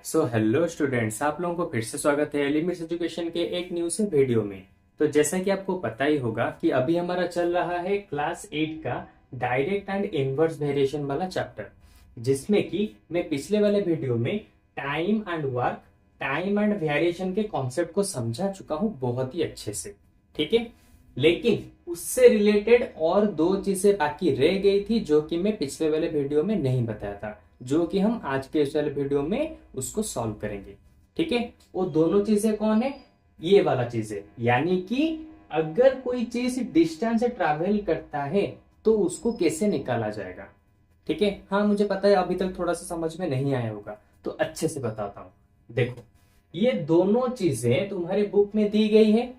So hello students, आप लोगों को फिर से स्वागत है लिमिट्स एजुकेशन के एक न्यू से वीडियो में। तो जैसा कि आपको पता ही होगा कि अभी हमारा चल रहा है क्लास 8 का डायरेक्ट एंड इनवर्स वेरिएशन वाला चैप्टर, जिसमें कि मैं पिछले वाले वीडियो में time and work, time and variation के कॉन्सेप्ट को समझा चुका हूं बहुत ही अच्छे से। ठीक है, लेकिन उससे रिलेटेड और दो चीजें बाकी रह गई थी जो कि मैं पिछले वाले वीडियो में नहीं बताया था, जो कि हम आज के इस वाले वीडियो में उसको सॉल्व करेंगे। ठीक है, वो दोनों चीजें कौन है? ये वाला चीज है, यानी कि अगर कोई चीज डिस्टेंस से ट्रैवल करता है तो उसको कैसे निकाला जाएगा। ठीक है, हाँ मुझे पता है अभी तक थोड़ा सा समझ में नहीं आया होगा, तो अच्छे से बताता हूं। देखो, ये दोनों चीजें तुम्हारी बुक में दी गई है।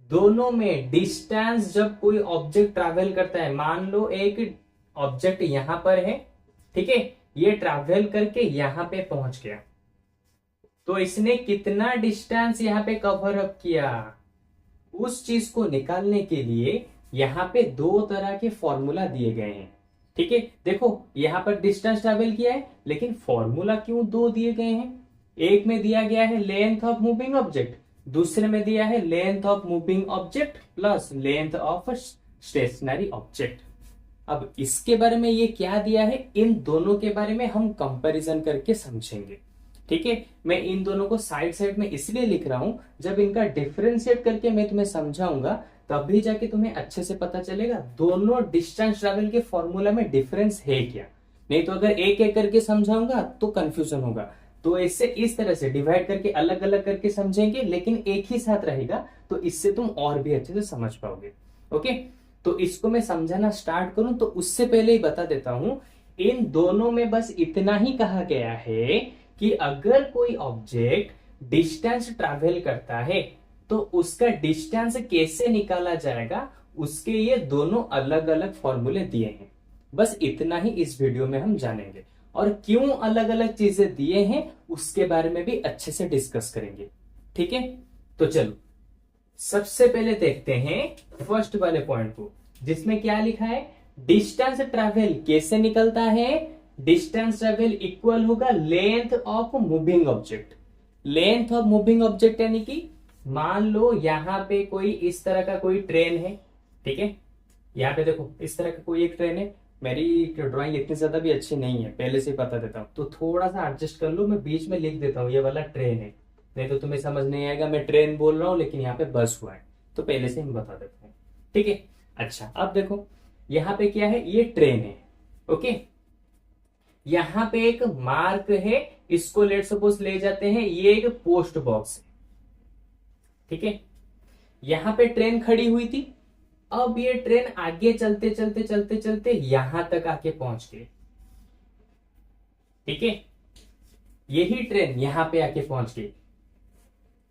दोनों में डिस्टेंस, जब कोई ऑब्जेक्ट ट्रैवल करता है, मान लो एक ऑब्जेक्ट यहां पर है, ठीक है, ये ट्रैवल करके यहां पे पहुंच गया, तो इसने कितना डिस्टेंस यहां पे कवर अप किया, उस चीज को निकालने के लिए यहां पे दो तरह के फॉर्मूला दिए गए हैं। ठीक है, देखो यहां पर डिस्टेंस ट्रैवल किया है, लेकिन फॉर्मूला क्यों दो दिए गए हैं? एक में दिया गया है लेंथ ऑफ मूविंग ऑब्जेक्ट, दूसरे में दिया है length of moving object plus length of stationary object. अब इसके बारे में ये क्या दिया है, इन दोनों के बारे में हम कंपैरिजन करके समझेंगे। ठीक है, मैं इन दोनों को साइड साइड में इसलिए लिख रहा हूं, जब इनका डिफरेंशिएट करके मैं तुम्हें समझाऊंगा तभी जाके तुम्हें अच्छे से पता चलेगा दोनों डिस्टेंस ट्रैवल के फॉर्मूला में डिफरेंस है क्या। नहीं तो अगर एक एक करके समझाऊंगा तो कंफ्यूजन होगा, तो इससे इस तरह से डिवाइड करके अलग अलग करके समझेंगे, लेकिन एक ही साथ रहेगा, तो इससे तुम और भी अच्छे से समझ पाओगे। ओके, तो इसको मैं समझाना स्टार्ट करूं तो उससे पहले ही बता देता हूं, इन दोनों में बस इतना ही कहा गया है कि अगर कोई ऑब्जेक्ट डिस्टेंस ट्रैवल करता है तो उसका डिस्टेंस कैसे निकाला जाएगा, उसके ये दोनों अलग अलग फॉर्मूले दिए हैं। बस इतना ही इस वीडियो में हम जानेंगे, और क्यों अलग अलग चीजें दिए हैं उसके बारे में भी अच्छे से डिस्कस करेंगे। ठीक है, तो चलो सबसे पहले देखते हैं फर्स्ट वाले पॉइंट को, जिसमें क्या लिखा है, डिस्टेंस ट्रैवल कैसे निकलता है। डिस्टेंस ट्रैवल इक्वल होगा length of moving object. Length of moving object यानी कि मान लो यहां पे कोई इस तरह का कोई ट्रेन है। ठीक है, यहाँ पे देखो इस तरह का कोई एक ट्रेन है। मेरी ड्राइंग इतनी ज्यादा भी अच्छी नहीं है, पहले से बता देता हूँ, तो थोड़ा सा एडजस्ट कर लो। मैं बीच में लिख देता हूँ ये वाला ट्रेन है, नहीं तो तुम्हें समझ नहीं आएगा। मैं ट्रेन बोल रहा हूँ लेकिन यहाँ पे बस हुआ है, तो पहले से हम बता देते हैं। ठीक है, अच्छा अब देखो यहाँ पे क्या है, ये ट्रेन है। ओके, यहाँ पे एक मार्क है, इसको लेट सपोज ले जाते हैं, ये एक पोस्ट बॉक्स है। ठीक है, यहाँ पे ट्रेन खड़ी हुई थी, अब ये ट्रेन आगे चलते चलते चलते चलते यहां तक आके पहुंच गई। ठीक है, यही ट्रेन यहां पे आके पहुंच गई।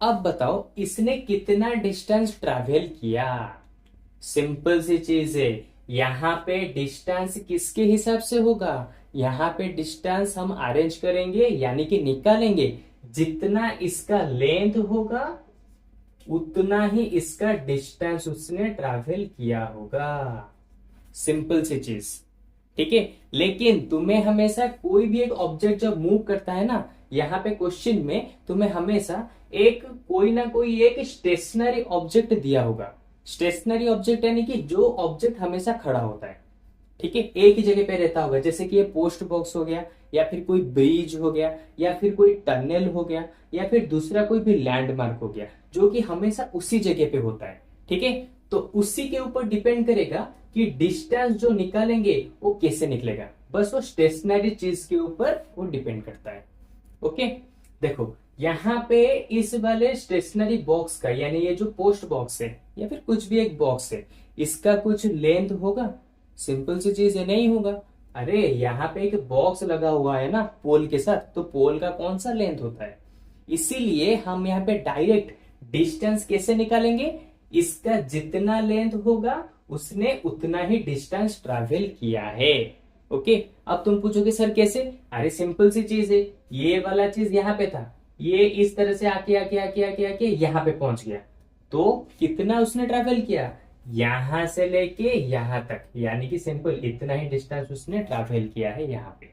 अब बताओ इसने कितना डिस्टेंस ट्रैवल किया। सिंपल सी चीज है, यहां पे डिस्टेंस किसके हिसाब से होगा, यहां पे डिस्टेंस हम अरेंज करेंगे, यानी कि निकालेंगे, जितना इसका लेंथ होगा उतना ही इसका डिस्टेंस उसने ट्रैवल किया होगा। सिंपल सी चीज। ठीक है, लेकिन तुम्हें हमेशा कोई भी एक ऑब्जेक्ट जब मूव करता है ना, यहाँ पे क्वेश्चन में तुम्हें हमेशा एक कोई ना कोई एक स्टेशनरी ऑब्जेक्ट दिया होगा। स्टेशनरी ऑब्जेक्ट यानी कि जो ऑब्जेक्ट हमेशा खड़ा होता है। ठीक है, एक ही जगह पे रहता होगा, जैसे कि ये पोस्ट बॉक्स हो गया, या फिर कोई ब्रिज हो गया, या फिर कोई टनल हो गया, या फिर दूसरा कोई भी लैंडमार्क हो गया, जो कि हमेशा उसी जगह पे होता है। ठीक है, तो उसी के ऊपर डिपेंड करेगा कि डिस्टेंस जो निकालेंगे वो कैसे निकलेगा, बस वो स्टेशनरी चीज के ऊपर वो डिपेंड करता है। ओके, देखो यहाँ पे इस वाले स्टेशनरी बॉक्स का, यानी ये जो पोस्ट बॉक्स है या फिर कुछ भी एक बॉक्स है, इसका कुछ लेंथ होगा। सिंपल सी चीज है, नहीं होगा। अरे यहाँ पे एक बॉक्स लगा हुआ है ना पोल के साथ, तो पोल का कौन सा लेंथ होता है। इसीलिए हम यहाँ पे डायरेक्ट डिस्टेंस कैसे निकालेंगे, इसका जितना लेंथ होगा उसने उतना ही डिस्टेंस ट्रैवल किया है। ओके, अब तुम पूछोगे सर कैसे, अरे सिंपल सी चीज है, ये वाला चीज यहाँ पे था, ये इस तरह से आके आके आके आके आके यहाँ पे पहुंच गया, तो कितना उसने ट्रैवल किया, यहां से लेके यहां तक, यानी कि सिंपल इतना ही डिस्टेंस उसने ट्रैवल किया है यहाँ पे।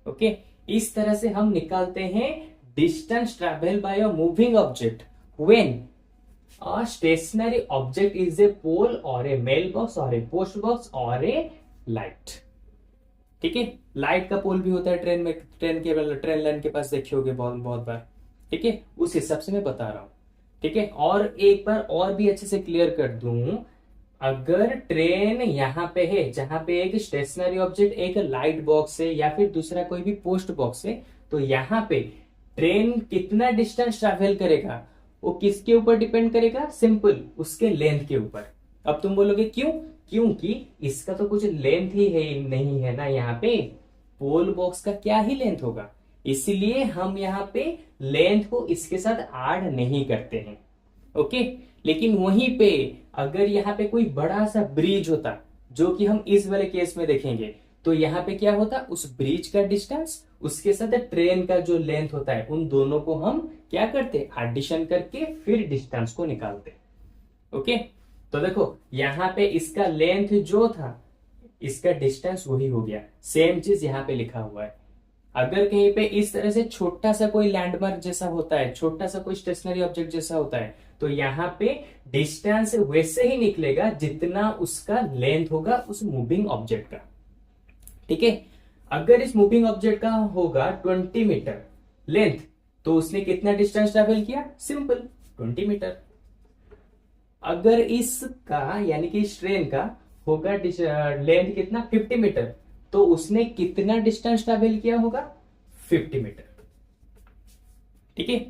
ओके, इस तरह से हम निकालते हैं distance travel by a moving object when a stationary object is a pole और ए मेल बॉक्स और ए पोस्ट बॉक्स और ए लाइट। ठीक है, लाइट का पोल भी होता है ट्रेन में, ट्रेन लाइन के पास देखे होगे बहुत बहुत बार। ठीक है, उस हिसाब से मैं बता रहा हूं। ठीक है, और एक बार और भी अच्छे से क्लियर कर दूं, अगर ट्रेन यहाँ पे है जहां पे एक स्टेशनरी ऑब्जेक्ट एक लाइट बॉक्स है या फिर दूसरा कोई भी पोस्ट बॉक्स है, तो यहाँ पे ट्रेन कितना डिस्टेंस ट्रैवल करेगा वो किसके ऊपर डिपेंड करेगा? सिंपल, उसके लेंथ के ऊपर। अब तुम बोलोगे क्यों? क्योंकि इसका तो कुछ लेंथ ही है नहीं है ना, यहाँ पे पोल बॉक्स का क्या ही लेंथ होगा, इसलिए हम यहाँ पे लेंथ को इसके साथ ऐड नहीं करते हैं। ओके, लेकिन वहीं पे अगर यहाँ पे कोई बड़ा सा ब्रिज होता, जो कि हम इस वाले केस में देखेंगे, तो यहाँ पे क्या होता, उस ब्रिज का डिस्टेंस उसके साथ ट्रेन का जो लेंथ होता है, उन दोनों को हम क्या करते, एडिशन करके फिर डिस्टेंस को निकालते। ओके, तो देखो यहाँ पे इसका लेंथ जो था, इसका डिस्टेंस वही हो गया। सेम चीज यहाँ पे लिखा हुआ है। अगर कहीं पे इस तरह से छोटा सा कोई लैंडमार्क जैसा होता है, छोटा सा कोई स्टेशनरी ऑब्जेक्ट जैसा होता है, तो यहाँ पे डिस्टेंस वैसे ही निकलेगा जितना उसका लेंथ होगा उस मूविंग ऑब्जेक्ट का। ठीक है, अगर इस मूविंग ऑब्जेक्ट का होगा 20 मीटर लेंथ, तो उसने कितना डिस्टेंस ट्रेवल किया? Simple, 20 metre. अगर इसका यानी कि इस ट्रेन का होगा लेंथ कितना? 50 मीटर, तो उसने कितना डिस्टेंस ट्रेवल किया होगा? 50 मीटर। ठीक है,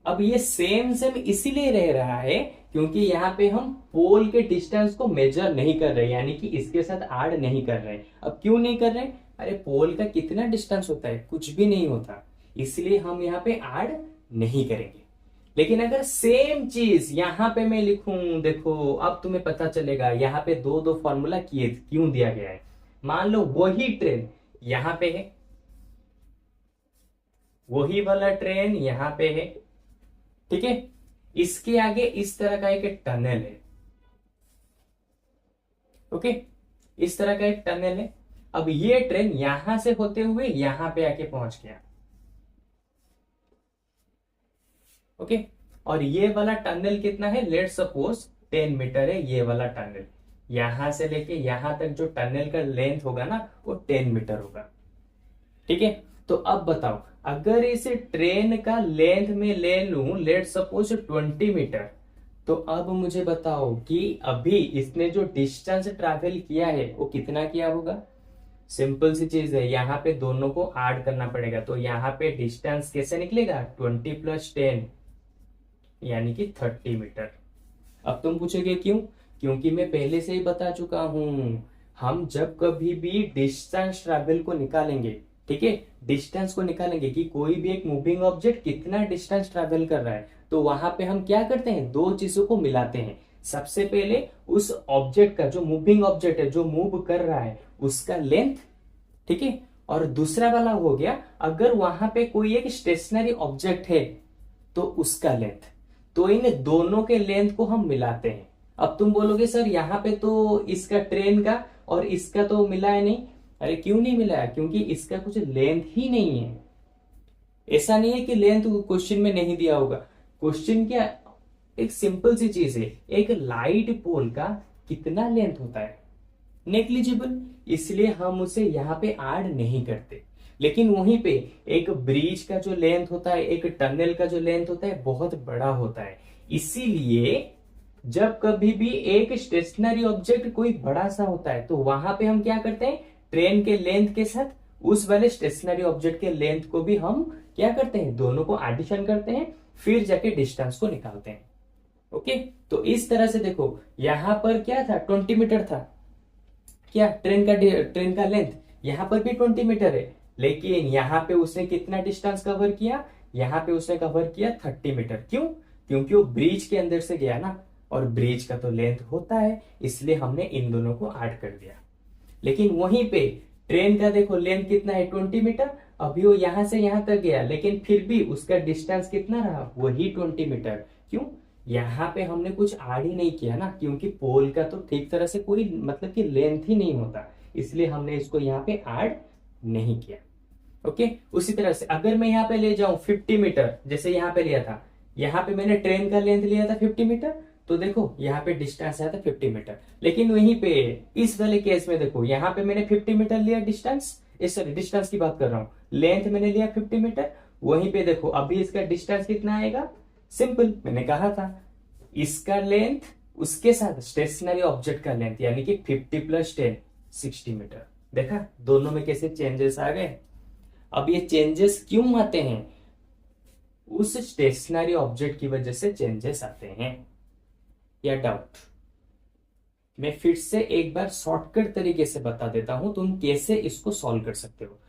अब ये सेम सेम इसीलिए रह रहा है क्योंकि यहाँ पे हम पोल के डिस्टेंस को मेजर नहीं कर रहे, यानी कि इसके साथ ऐड नहीं कर रहे। अब क्यों नहीं कर रहे? अरे पोल का कितना डिस्टेंस होता है? कुछ भी नहीं होता, इसलिए हम यहाँ पे ऐड नहीं करेंगे। लेकिन अगर सेम चीज यहाँ पे मैं लिखूं, देखो अब तुम्हें पता चलेगा यहाँ पे दो दो फॉर्मूला क्यों दिया गया है। मान लो वही ट्रेन यहां पे है, वही वाला ट्रेन यहां पे है। ठीक है, इसके आगे इस तरह का एक टनल है। ओके, इस तरह का एक टनल है। अब ये ट्रेन यहां से होते हुए यहां पे आके पहुंच गया। ओके, और ये वाला टनल कितना है? लेट्स सपोज 10 मीटर है ये वाला टनल। यहां से लेके यहां तक जो टनल का लेंथ होगा ना, वो 10 मीटर होगा। ठीक है, तो अब बताओ, अगर इस ट्रेन का लेंथ में ले लूं लेट्स सपोज 20 मीटर, तो अब मुझे बताओ कि अभी इसने जो डिस्टेंस ट्रैवल किया है वो कितना किया होगा? सिंपल सी चीज है, यहाँ पे दोनों को ऐड करना पड़ेगा। तो यहाँ पे डिस्टेंस कैसे निकलेगा? 20 + 10 यानी कि 30 मीटर। अब तुम पूछोगे क्यों? क्योंकि मैं पहले से ही बता चुका हूं, हम जब कभी भी डिस्टेंस ट्रैवल को निकालेंगे, ठीक है, डिस्टेंस को निकालेंगे कि कोई भी एक मूविंग ऑब्जेक्ट कितना डिस्टेंस ट्रैवल कर रहा है, तो वहां पे हम क्या करते हैं? दो चीजों को मिलाते हैं। सबसे पहले उस ऑब्जेक्ट का, जो मूविंग ऑब्जेक्ट है, जो मूव कर रहा है, उसका लेंथ। ठीक है, और दूसरा वाला हो गया, अगर वहां पे कोई एक स्टेशनरी ऑब्जेक्ट है तो उसका लेंथ। तो इन दोनों के लेंथ को हम मिलाते हैं। अब तुम बोलोगे सर यहाँ पे तो इसका ट्रेन का और इसका तो मिला है नहीं। अरे क्यों नहीं मिला है? क्योंकि इसका कुछ लेंथ ही नहीं है। ऐसा नहीं है कि लेंथ क्वेश्चन में नहीं दिया होगा। क्वेश्चन क्या, एक सिंपल सी चीज है, एक लाइट पोल का कितना लेंथ होता है? नेग्लिजिबल, इसलिए हम उसे यहाँ पे ऐड नहीं करते। लेकिन वहीं पे एक ब्रिज का जो लेंथ होता है, एक टनल का जो लेंथ होता है, बहुत बड़ा होता है। इसीलिए जब कभी भी एक स्टेशनरी ऑब्जेक्ट कोई बड़ा सा होता है, तो वहां पे हम क्या करते हैं? ट्रेन के लेंथ के साथ उस वाले स्टेशनरी ऑब्जेक्ट के लेंथ को भी हम क्या करते हैं? दोनों को एडिशन करते हैं, फिर जाके डिस्टेंस को निकालते हैं। ओके, तो इस तरह से देखो, यहां पर क्या था? 20 मीटर था। क्या ट्रेन का लेंथ यहां पर भी 20 मीटर है, लेकिन यहां पे उसने कितना डिस्टेंस कवर किया? यहां पे उसने कवर किया 30 मीटर। क्यों? क्योंकि वो ब्रिज के अंदर से गया ना, और ब्रिज का तो लेंथ होता है, इसलिए हमने इन दोनों को ऐड कर दिया। लेकिन वहीं पे ट्रेन का देखो लेंथ कितना है? 20 मीटर। अभी वो यहां से यहां तक गया, लेकिन फिर भी उसका डिस्टेंस कितना रहा? वही 20 मीटर। क्यों? यहाँ पे हमने कुछ ऐड ही नहीं किया ना, क्योंकि पोल का तो ठीक तरह से कोई मतलब कि लेंथ ही नहीं होता, इसलिए हमने इसको यहाँ पे ऐड नहीं किया। ओके, उसी तरह से अगर मैं यहाँ पे ले जाऊं 50 मीटर, जैसे यहाँ पे लिया था, यहाँ पे मैंने ट्रेन का लेंथ लिया था 50 मीटर, तो देखो यहाँ पे डिस्टेंस आया था 50 मीटर। लेकिन वहीं पे इस वाले केस में देखो, यहाँ पे मैंने 50 मीटर लिया डिस्टेंस, सॉरी डिस्टेंस की बात कर रहा हूँ, लेंथ मैंने लिया 50 मीटर। वहीं पे देखो अभी इसका डिस्टेंस कितना आएगा, सिंपल, मैंने कहा था इसका लेंथ उसके साथ स्टेशनरी ऑब्जेक्ट का लेंथ यानी कि 50 प्लस 10 60 मीटर। देखा दोनों में कैसे चेंजेस आ गए। अब ये चेंजेस क्यों आते हैं, उस स्टेशनरी ऑब्जेक्ट की वजह से चेंजेस आते हैं, या डाउट। मैं फिर से एक बार शॉर्टकट तरीके से बता देता हूं तुम कैसे इसको सॉल्व कर सकते हो।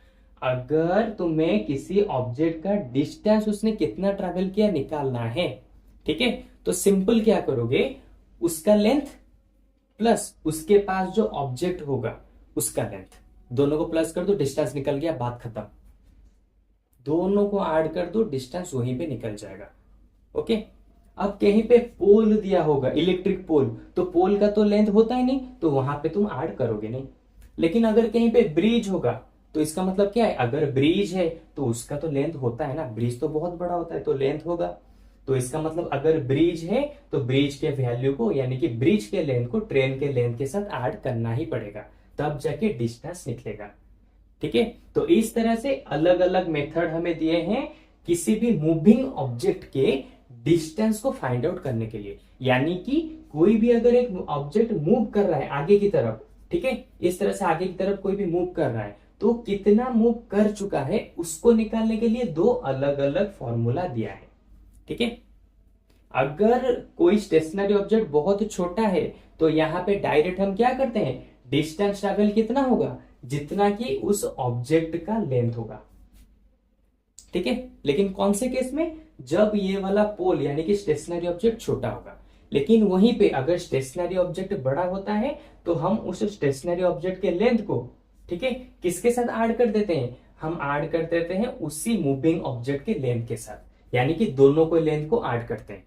अगर तुम्हें किसी ऑब्जेक्ट का डिस्टेंस उसने कितना ट्रैवल किया निकालना है, ठीक है, तो सिंपल क्या करोगे, उसका लेंथ प्लस उसके पास जो ऑब्जेक्ट होगा उसका लेंथ, दोनों को प्लस कर दो, डिस्टेंस निकल गया, बात खत्म। दोनों को ऐड कर दो, डिस्टेंस वहीं पे निकल जाएगा। ओके, अब कहीं पे पोल दिया होगा, इलेक्ट्रिक पोल, तो पोल का तो लेंथ होता ही नहीं, तो वहां पे तुम ऐड करोगे नहीं। लेकिन अगर कहीं पे ब्रिज होगा, तो इसका मतलब क्या है, अगर ब्रिज है तो उसका तो लेंथ होता है ना, ब्रिज तो बहुत बड़ा होता है तो लेंथ होगा। तो इसका मतलब अगर ब्रिज है तो ब्रिज के वैल्यू को यानी कि ब्रिज के लेंथ को ट्रेन के लेंथ के साथ ऐड करना ही पड़ेगा, तब जाके डिस्टेंस निकलेगा। ठीक है, तो इस तरह से अलग अलग मेथड हमें दिए हैं किसी भी मूविंग ऑब्जेक्ट के डिस्टेंस को फाइंड आउट करने के लिए। यानी कि कोई भी अगर एक ऑब्जेक्ट मूव कर रहा है आगे की तरफ, ठीक है, इस तरह से आगे की तरफ कोई भी मूव कर रहा है, तो कितना मूव कर चुका है उसको निकालने के लिए दो अलग अलग फॉर्मूला दिया है। ठीक है, अगर कोई स्टेशनरी ऑब्जेक्ट बहुत छोटा है तो यहां पे डायरेक्ट हम क्या करते हैं, डिस्टेंस ट्रेवल कितना होगा, जितना कि उस ऑब्जेक्ट का लेंथ होगा। ठीक है, लेकिन कौन से केस में, जब ये वाला पोल यानी कि स्टेशनरी ऑब्जेक्ट छोटा होगा। लेकिन वहीं पे अगर स्टेशनरी ऑब्जेक्ट बड़ा होता है तो हम उस स्टेशनरी ऑब्जेक्ट के लेंथ को, ठीक है, किसके साथ ऐड कर देते हैं, हम ऐड कर देते हैं उसी मूविंग ऑब्जेक्ट के लेंथ के साथ, यानी कि दोनों को लेंथ को ऐड करते हैं।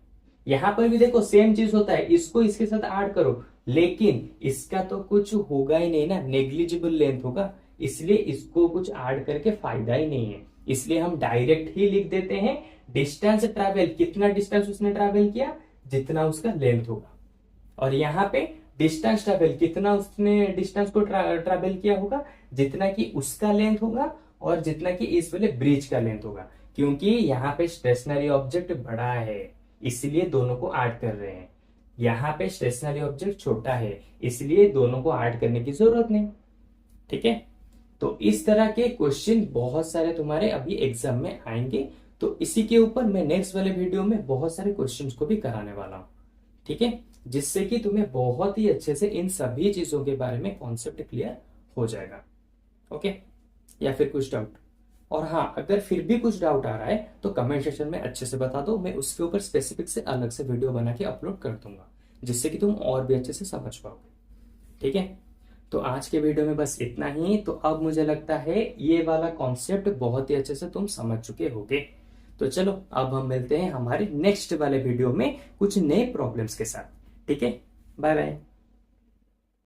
यहां पर भी देखो सेम चीज होता है, इसको इसके साथ ऐड करो, लेकिन इसका तो कुछ होगा ही नहीं ना, नेग्लिजिबल लेंथ होगा, इसलिए इसको कुछ ऐड करके फायदा ही नहीं है। इसलिए हम डायरेक्ट ही लिख देते हैं डिस्टेंस ट्रैवल, कितना डिस्टेंस उसने ट्रैवल किया, जितना उसका लेंथ होगा। और यहाँ पे डिस्टेंस ट्रैवल, कितना उसने डिस्टेंस को ट्रैवल किया होगा, जितना कि उसका लेंथ होगा और जितना कि इस वाले ब्रिज का लेंथ होगा। क्योंकि यहाँ पे स्टेशनरी ऑब्जेक्ट बड़ा है इसलिए दोनों को ऐड कर रहे हैं, यहाँ पे स्टेशनरी ऑब्जेक्ट छोटा है इसलिए दोनों को ऐड करने की जरूरत नहीं। ठीक है, तो इस तरह के क्वेश्चन बहुत सारे तुम्हारे अभी एग्जाम में आएंगे, तो इसी के ऊपर मैं नेक्स्ट वाले वीडियो में बहुत सारे क्वेश्चंस को भी कराने वाला हूं। ठीक है, जिससे कि तुम्हें बहुत ही अच्छे से इन सभी चीजों के बारे में कॉन्सेप्ट क्लियर हो जाएगा। ओके, या फिर कुछ डाउट, और हाँ अगर फिर भी कुछ डाउट आ रहा है तो कमेंट सेक्शन में अच्छे से बता दो, मैं उसके ऊपर स्पेसिफिक से अलग से वीडियो बना के अपलोड कर दूंगा, जिससे कि तुम और भी अच्छे से समझ पाओगे। ठीक है, तो आज के वीडियो में बस इतना ही। तो अब मुझे लगता है ये वाला कॉन्सेप्ट बहुत ही अच्छे से तुम समझ चुके होगे। तो चलो अब हम मिलते हैं हमारे नेक्स्ट वाले वीडियो में कुछ नए प्रॉब्लम्स के साथ। ठीक है, बाय बाय।